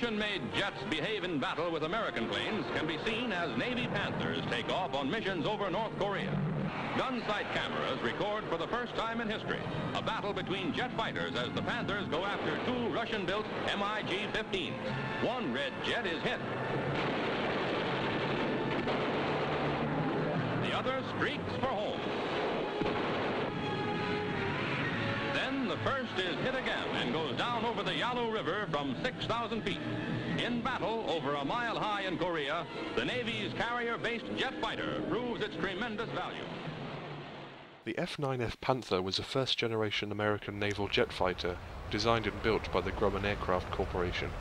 Russian-made jets behave in battle with American planes can be seen as Navy Panthers take off on missions over North Korea. Gun sight cameras record for the first time in history a battle between jet fighters as the Panthers go after two Russian-built MiG-15s. One red jet is hit. The other streaks for home. Then the first is hit again and goes down over the Yalu River from 6,000 feet. In battle over a mile high in Korea, the Navy's carrier-based jet fighter proves its tremendous value. The F9F Panther was a first-generation American naval jet fighter designed and built by the Grumman Aircraft Corporation.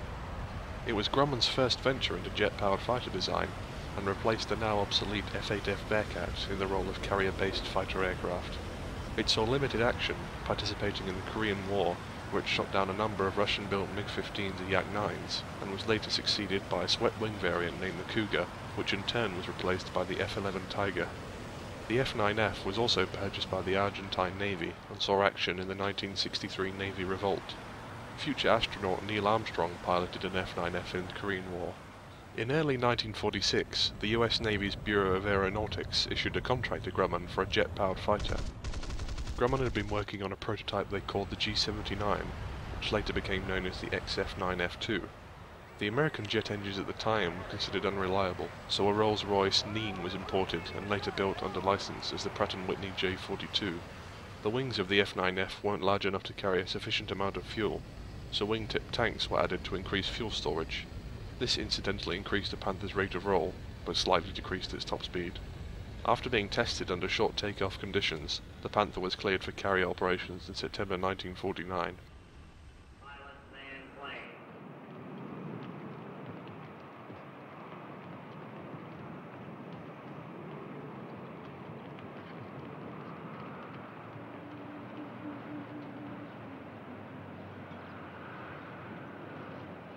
It was Grumman's first venture into jet-powered fighter design and replaced the now obsolete F9F Bearcat in the role of carrier-based fighter aircraft. It saw limited action, participating in the Korean War, where it shot down a number of Russian-built MiG-15s and Yak-9s, and was later succeeded by a swept-wing variant named the Cougar, which in turn was replaced by the F-11 Tiger. The F9F was also purchased by the Argentine Navy and saw action in the 1963 Navy Revolt. Future astronaut Neil Armstrong piloted an F9F in the Korean War. In early 1946, the US Navy's Bureau of Aeronautics issued a contract to Grumman for a jet-powered fighter. Grumman had been working on a prototype they called the G-79, which later became known as the XF9F2. The American jet engines at the time were considered unreliable, so a Rolls-Royce Nene was imported and later built under license as the Pratt & Whitney J42. The wings of the F9F weren't large enough to carry a sufficient amount of fuel, so wingtip tanks were added to increase fuel storage. This incidentally increased the Panther's rate of roll, but slightly decreased its top speed. After being tested under short takeoff conditions, the Panther was cleared for carrier operations in September 1949.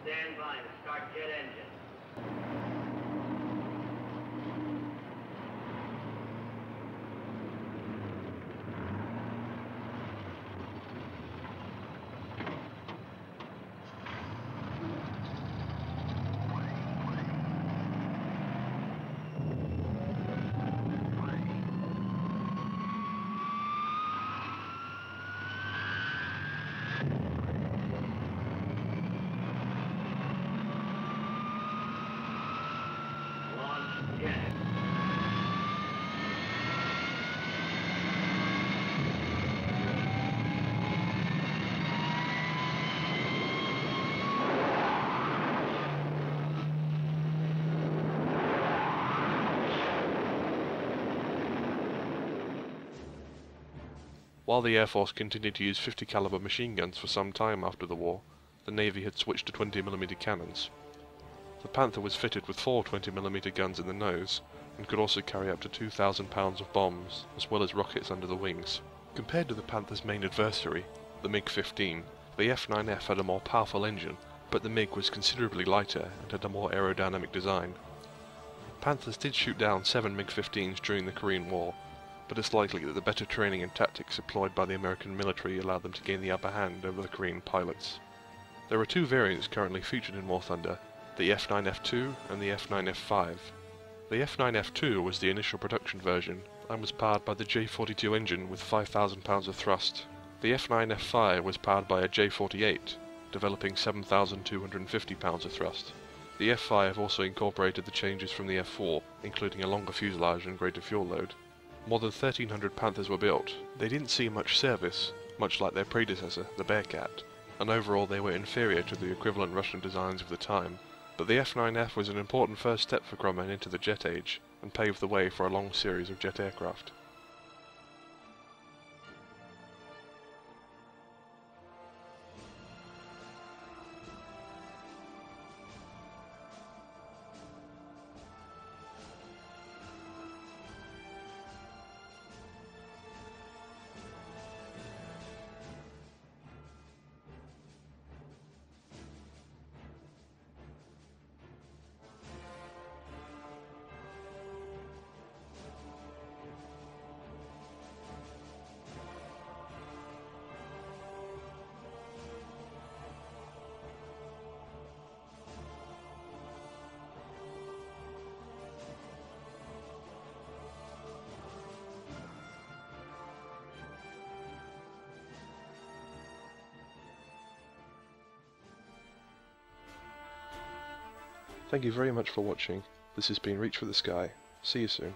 Stand by to start jet engine. While the Air Force continued to use 50 caliber machine guns for some time after the war, the Navy had switched to 20mm cannons. The Panther was fitted with 4 20mm guns in the nose, and could also carry up to 2,000 pounds of bombs, as well as rockets under the wings. Compared to the Panther's main adversary, the MiG-15, the F9F had a more powerful engine, but the MiG was considerably lighter and had a more aerodynamic design. Panthers did shoot down 7 MiG-15s during the Korean War, but it's likely that the better training and tactics employed by the American military allowed them to gain the upper hand over the Korean pilots. There are 2 variants currently featured in War Thunder, the F9F2 and the F9F5. The F9F2 was the initial production version and was powered by the J42 engine with 5,000 pounds of thrust. The F9F5 was powered by a J48, developing 7,250 pounds of thrust. The F5 also incorporated the changes from the F4, including a longer fuselage and greater fuel load. More than 1,300 Panthers were built. They didn't see much service, much like their predecessor, the Bearcat, and overall they were inferior to the equivalent Russian designs of the time, but the F9F was an important first step for Grumman into the jet age, and paved the way for a long series of jet aircraft. Thank you very much for watching. This has been Reach for the Sky. See you soon.